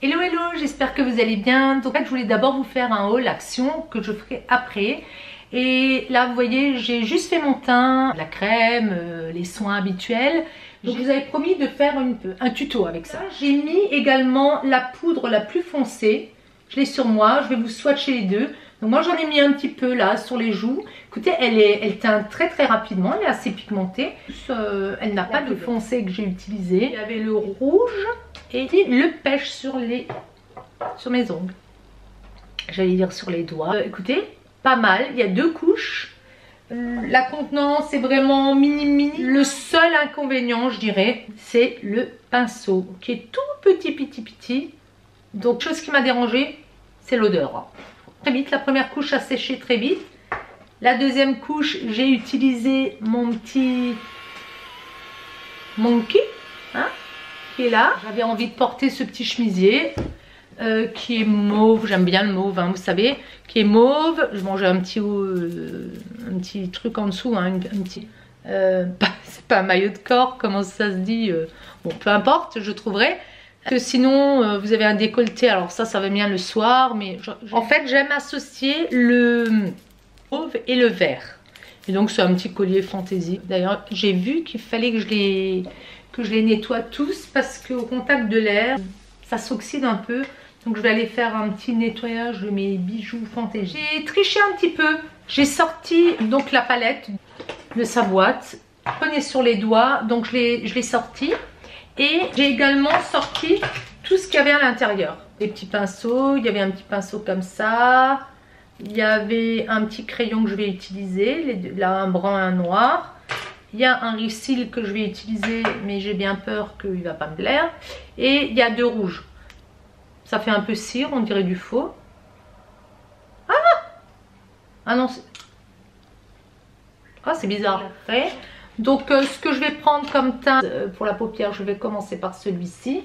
Hello hello, j'espère que vous allez bien. Donc en fait, je voulais d'abord vous faire un haul action que je ferai après. Et là vous voyez, j'ai juste fait mon teint, la crème, les soins habituels. Donc je vous avais promis de faire un tuto avec ça. J'ai mis également la poudre la plus foncée. Je l'ai sur moi, je vais vous swatcher les deux. Donc moi j'en ai mis un petit peu là sur les joues. Écoutez, elle teint très rapidement, elle est assez pigmentée. Elle n'a pas de foncé que j'ai utilisé. Il y avait le rouge et le pêche sur mes ongles. J'allais dire sur les doigts. Écoutez, pas mal, il y a 2 couches. La contenance est vraiment mini. Le seul inconvénient, je dirais, c'est le pinceau qui est tout petit. Donc chose qui m'a dérangé, c'est l'odeur. Très vite, la première couche a séché très vite. La deuxième couche, j'ai utilisé mon petit monkey, hein, qui est là. J'avais envie de porter ce petit chemisier qui est mauve. J'aime bien le mauve, hein, vous savez, qui est mauve. Je mangeais un petit truc en dessous, hein, c'est pas un maillot de corps, comment ça se dit, bon, peu importe, je trouverai. Que sinon vous avez un décolleté, alors ça va bien le soir, mais en fait j'aime associer le mauve et le vert, et donc c'est un petit collier fantaisie. D'ailleurs j'ai vu qu'il fallait que je les nettoie tous parce qu'au contact de l'air ça s'oxyde un peu, donc je vais aller faire un petit nettoyage de mes bijoux fantaisie. J'ai triché un petit peu, j'ai sorti donc la palette de sa boîte, prenez sur les doigts, donc je l'ai sorti. Et j'ai également sorti tout ce qu'il y avait à l'intérieur. Des petits pinceaux, il y avait un petit pinceau comme ça. Il y avait un petit crayon que je vais utiliser, là un brun, un noir. Il y a un refill que je vais utiliser, mais j'ai bien peur qu'il ne va pas me plaire. Et il y a 2 rouges. Ça fait un peu cire, on dirait du faux. Ah non, c'est bizarre. Après. Donc ce que je vais prendre comme teint pour la paupière, je vais commencer par celui-ci.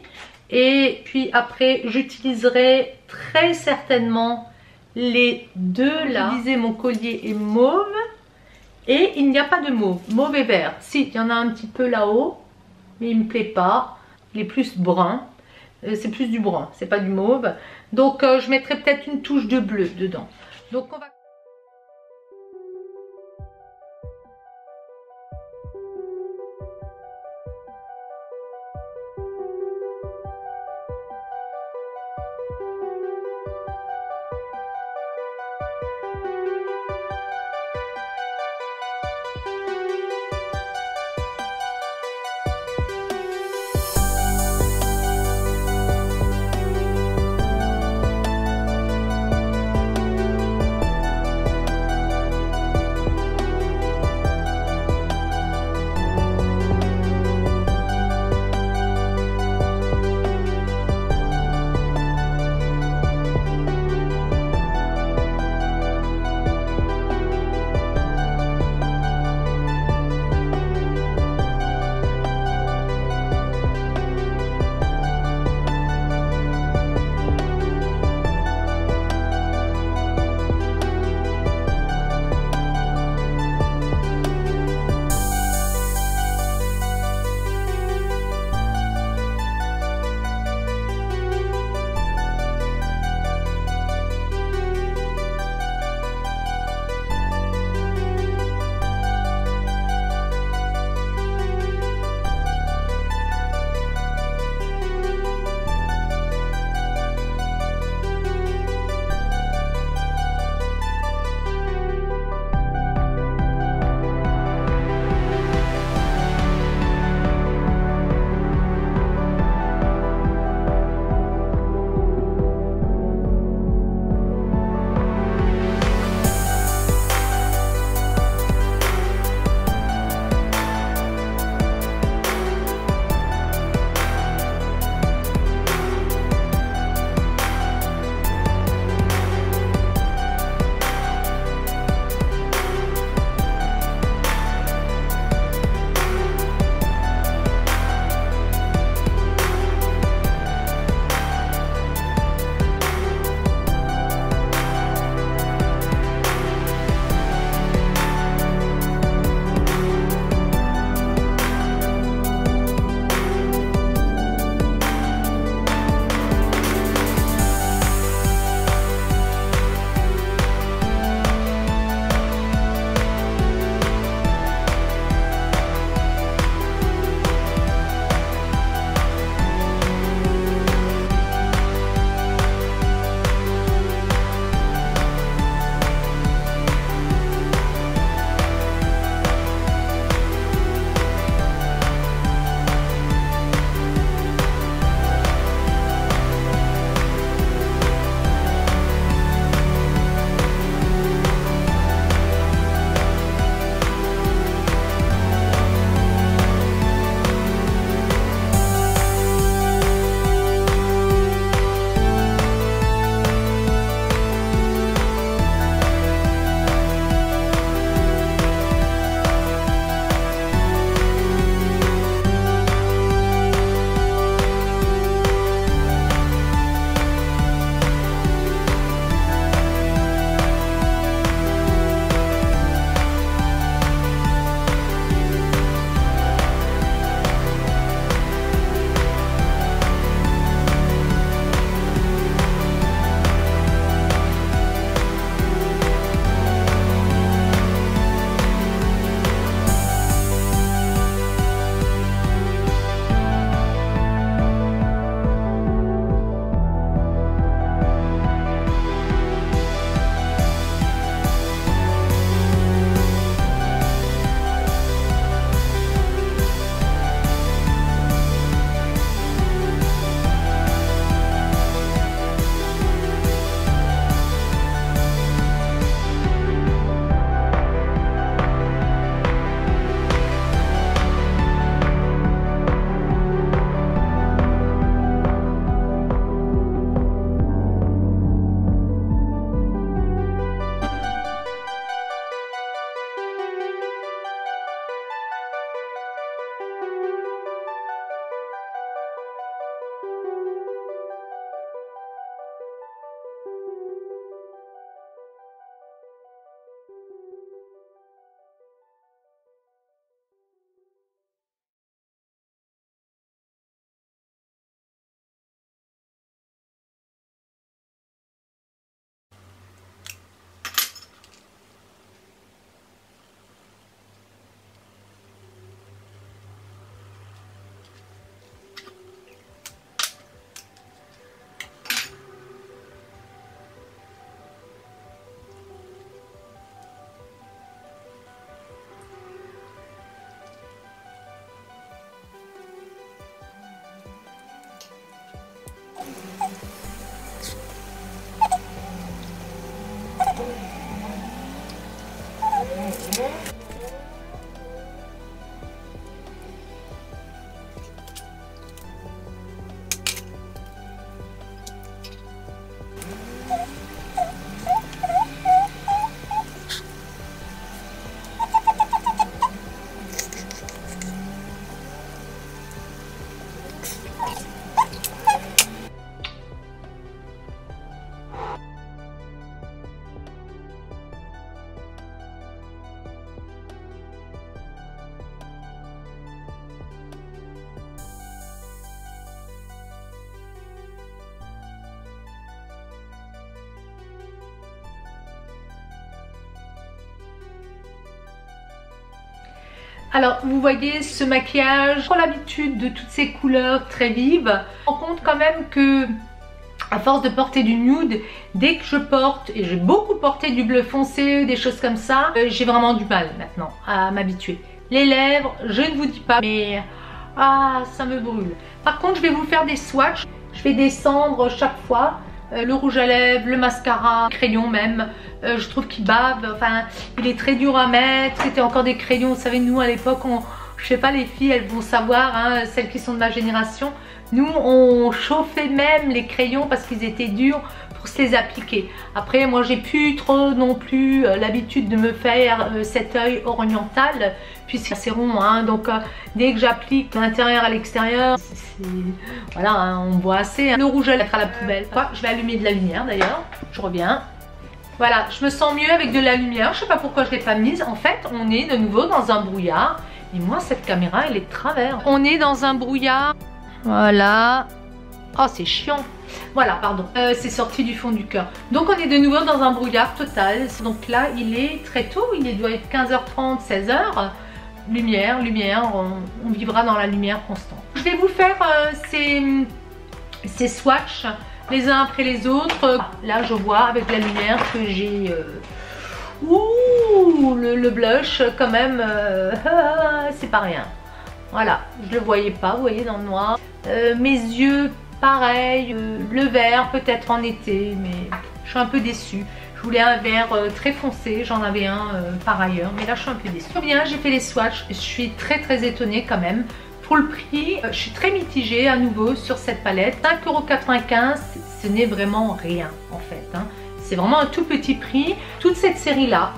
Et puis après j'utiliserai très certainement les deux là. Utiliser mon collier est mauve. Et il n'y a pas de mauve, mauve et vert. Si, il y en a un petit peu là-haut, mais il ne me plaît pas. Il est plus brun. C'est plus du brun, c'est pas du mauve. Donc je mettrai peut-être une touche de bleu dedans. Donc on va... Alors vous voyez ce maquillage, pour l'habitude de toutes ces couleurs très vives, on rend compte quand même que à force de porter du nude, dès que je porte, et j'ai beaucoup porté du bleu foncé, des choses comme ça, j'ai vraiment du mal maintenant à m'habituer. Les lèvres, je ne vous dis pas, mais ça me brûle. Par contre je vais vous faire des swatchs, je vais descendre chaque fois. Le rouge à lèvres, le mascara, le crayon même, je trouve qu'il bave, enfin il est très dur à mettre. C'était encore des crayons, vous savez, nous à l'époque, je sais pas, les filles elles vont savoir, hein, celles qui sont de ma génération, nous on chauffait même les crayons parce qu'ils étaient durs pour se les appliquer. Après moi j'ai plus trop non plus l'habitude de me faire cet œil oriental puisque c'est assez rond, hein, donc dès que j'applique l'intérieur à l'extérieur, voilà, hein, on voit assez, hein. Le rouge à lèvres à la poubelle. Je vais allumer de la lumière d'ailleurs, je reviens. Voilà, je me sens mieux avec de la lumière, je sais pas pourquoi je l'ai pas mise. En fait on est de nouveau dans un brouillard et moi cette caméra elle est de travers. On est dans un brouillard, voilà. Oh c'est chiant. Voilà, pardon, c'est sorti du fond du cœur. Donc on est de nouveau dans un brouillard total. Donc là il est très tôt, il doit être 15h30, 16h. Lumière, on vivra dans la lumière constante. Je vais vous faire ces swatchs les uns après les autres. Là je vois avec la lumière que j'ai le blush quand même, c'est pas rien. Voilà, je le voyais pas, vous voyez, dans le noir. Mes yeux pareil, le vert peut-être en été, mais je suis un peu déçue. Je voulais un vert très foncé, j'en avais un par ailleurs, mais là je suis un peu déçue. Bien, j'ai fait les swatchs, je suis très étonnée quand même. Pour le prix, je suis très mitigée à nouveau sur cette palette. 5,95 €, ce n'est vraiment rien en fait, hein. C'est vraiment un tout petit prix. Toute cette série là,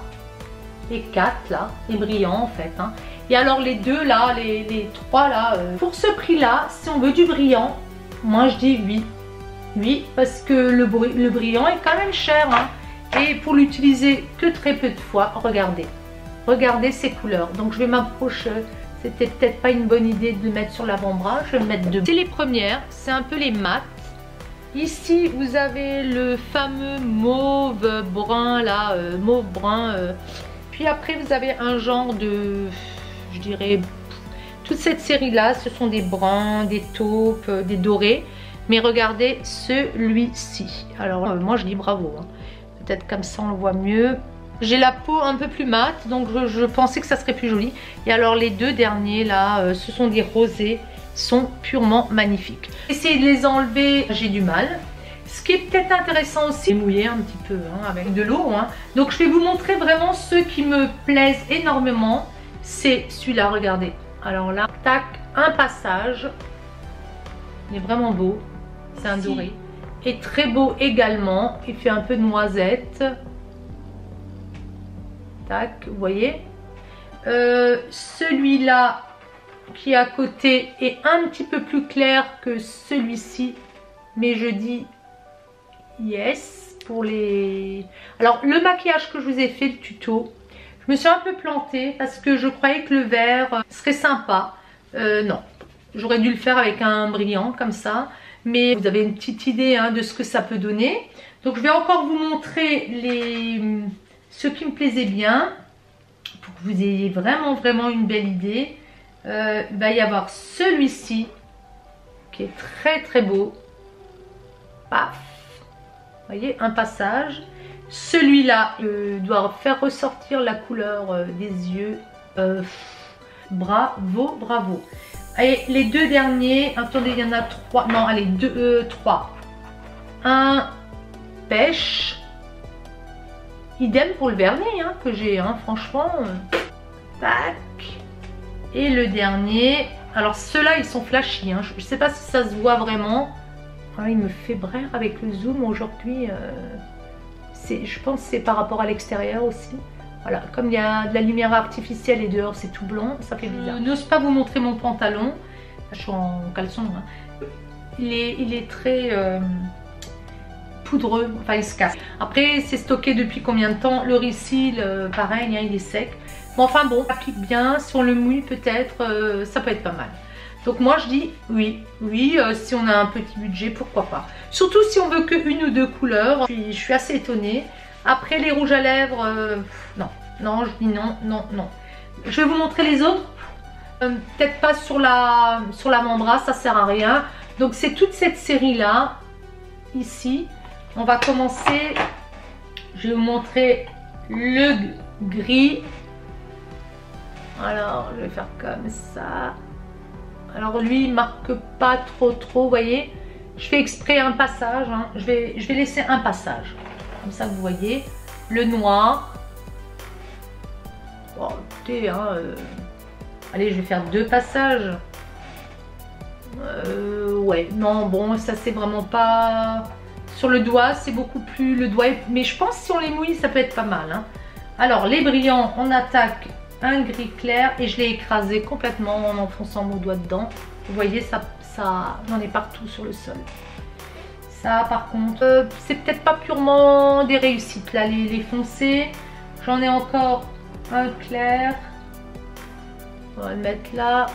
les 4 là, les brillants en fait, hein. Et alors les deux là, les 3 là, pour ce prix là, si on veut du brillant, moi je dis oui. Oui, parce que le brillant est quand même cher, hein. Et pour l'utiliser que très peu de fois, regardez. Regardez ces couleurs. Donc je vais m'approcher. C'était peut-être pas une bonne idée de le mettre sur l'avant-bras. Je vais le mettre debout. C'est les premières. C'est un peu les mates. Ici, vous avez le fameux mauve brun, là. Mauve brun. Puis après, vous avez un genre de... Je dirais... Toute cette série-là, ce sont des bruns, des taupes, des dorés. Mais regardez celui-ci. Alors, moi, je dis bravo, hein. Peut-être comme ça on le voit mieux. J'ai la peau un peu plus mate, donc je pensais que ça serait plus joli. Et alors les deux derniers là, ce sont des rosés, sont purement magnifiques. Essayer de les enlever, j'ai du mal. Ce qui est peut-être intéressant aussi, mouiller un petit peu, hein, avec de l'eau, hein. Donc je vais vous montrer vraiment ceux qui me plaisent énormément. C'est celui-là, regardez. Alors là, tac, un passage. Il est vraiment beau. C'est un doré. Et très beau également, il fait un peu de noisette. Tac, vous voyez. Celui-là qui est à côté est un petit peu plus clair que celui-ci, mais je dis yes pour les... Alors le maquillage que je vous ai fait, le tuto, je me suis un peu plantée parce que je croyais que le vert serait sympa. Non, j'aurais dû le faire avec un brillant comme ça. Mais vous avez une petite idée, hein, de ce que ça peut donner. Donc je vais encore vous montrer ceux qui me plaisaient bien. Pour que vous ayez vraiment une belle idée. Il va y avoir celui-ci. Qui est très beau. Paf. Vous voyez, un passage. Celui-là doit faire ressortir la couleur des yeux. Bravo. Et les deux derniers, attendez, il y en a 3, non allez, 3. un pêche. Idem pour le vernis hein, que j'ai, hein, franchement. Tac. Et le dernier. Alors ceux-là, ils sont flashy. Hein. Je ne sais pas si ça se voit vraiment. Ah, il me fait braire avec le zoom aujourd'hui. Je pense que c'est par rapport à l'extérieur aussi. Voilà, comme il y a de la lumière artificielle et dehors c'est tout blanc, ça fait bizarre. Je n'ose pas vous montrer mon pantalon. Je suis en caleçon. Hein. Il est très poudreux, enfin il se casse. Après c'est stocké depuis combien de temps? Le Reseal, pareil, hein, il est sec. Bon, enfin bon, ça applique bien. Si on le mouille peut-être, ça peut être pas mal. Donc moi je dis oui, si on a un petit budget, pourquoi pas. Surtout si on veut que une ou deux couleurs. Je suis assez étonnée. Après les rouges à lèvres, non, je dis non. Je vais vous montrer les autres. Peut-être pas sur l'avant-bras, ça sert à rien. Donc c'est toute cette série là, ici. On va commencer, je vais vous montrer le gris. Alors je vais faire comme ça. Alors lui il marque pas trop, vous voyez. Je fais exprès un passage, hein. Je vais laisser un passage. Comme ça vous voyez. Le noir. Bon, écoutez, hein, allez, je vais faire 2 passages. Ouais, non, bon, ça c'est vraiment pas... Sur le doigt, c'est beaucoup plus... Le doigt, mais je pense que si on les mouille, ça peut être pas mal. Hein. Alors, les brillants, on attaque un gris clair et je l'ai écrasé complètement en enfonçant mon doigt dedans. Vous voyez, ça j'en ai partout sur le sol. Ça, par contre, c'est peut-être pas purement des réussites. Là, les foncés, j'en ai encore un clair. On va le mettre là.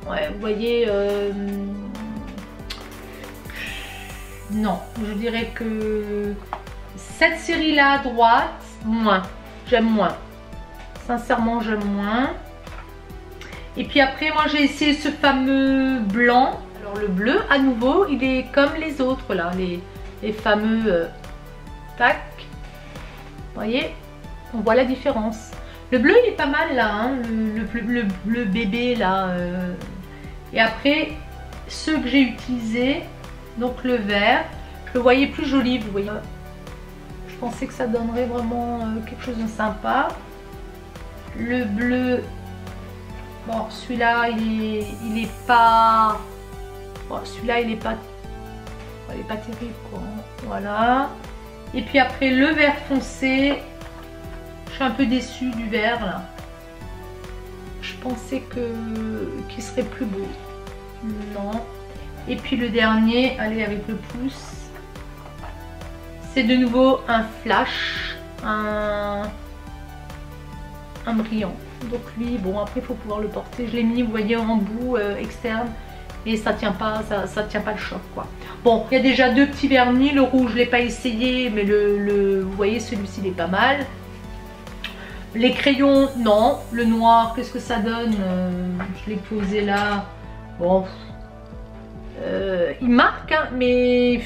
Ouais, vous voyez, non, je dirais que cette série-là à droite, moins. J'aime moins. Sincèrement, j'aime moins. Et puis après, moi, j'ai essayé ce fameux blanc. Alors, le bleu, à nouveau, il est comme les autres, là. Les fameux... tac. Vous voyez, on voit la différence. Le bleu, il est pas mal, là. Hein, le bébé, là. Et après, ceux que j'ai utilisés, donc le vert, je le voyais plus joli, vous voyez. Je pensais que ça donnerait vraiment quelque chose de sympa. Le bleu, bon, celui-là, il est pas... Bon, celui-là, il est pas terrible, quoi. Voilà. Et puis après, le vert foncé, je suis un peu déçue du vert, là. Je pensais qu'il serait plus beau. Non. Et puis le dernier, allez avec le pouce. C'est de nouveau un flash. Un brillant. Donc lui, bon après il faut pouvoir le porter. Je l'ai mis, vous voyez, en bout externe. Et ça tient pas, ça tient pas le choc, quoi. Bon, il y a déjà 2 petits vernis. Le rouge, je l'ai pas essayé, mais vous voyez, celui-ci il est pas mal. Les crayons, non. Le noir, qu'est-ce que ça donne? Je l'ai posé là. Bon, il marque, hein, mais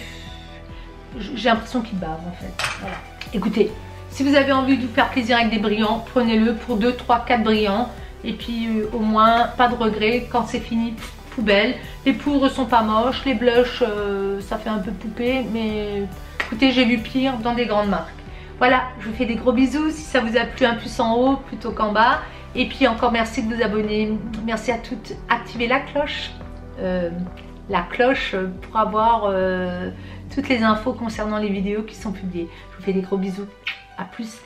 j'ai l'impression qu'il bave en fait. Voilà. Écoutez, si vous avez envie de vous faire plaisir avec des brillants, prenez-le pour 2, 3, 4 brillants. Et puis au moins, pas de regret. Quand c'est fini, poubelle. Les poudres sont pas moches. Les blushs, ça fait un peu poupée. Mais écoutez, j'ai vu pire dans des grandes marques. Voilà, je vous fais des gros bisous. Si ça vous a plu, un plus en haut plutôt qu'en bas. Et puis encore merci de vous abonner. Merci à toutes. Activez la cloche. Pour avoir toutes les infos concernant les vidéos qui sont publiées. Je vous fais des gros bisous. À plus.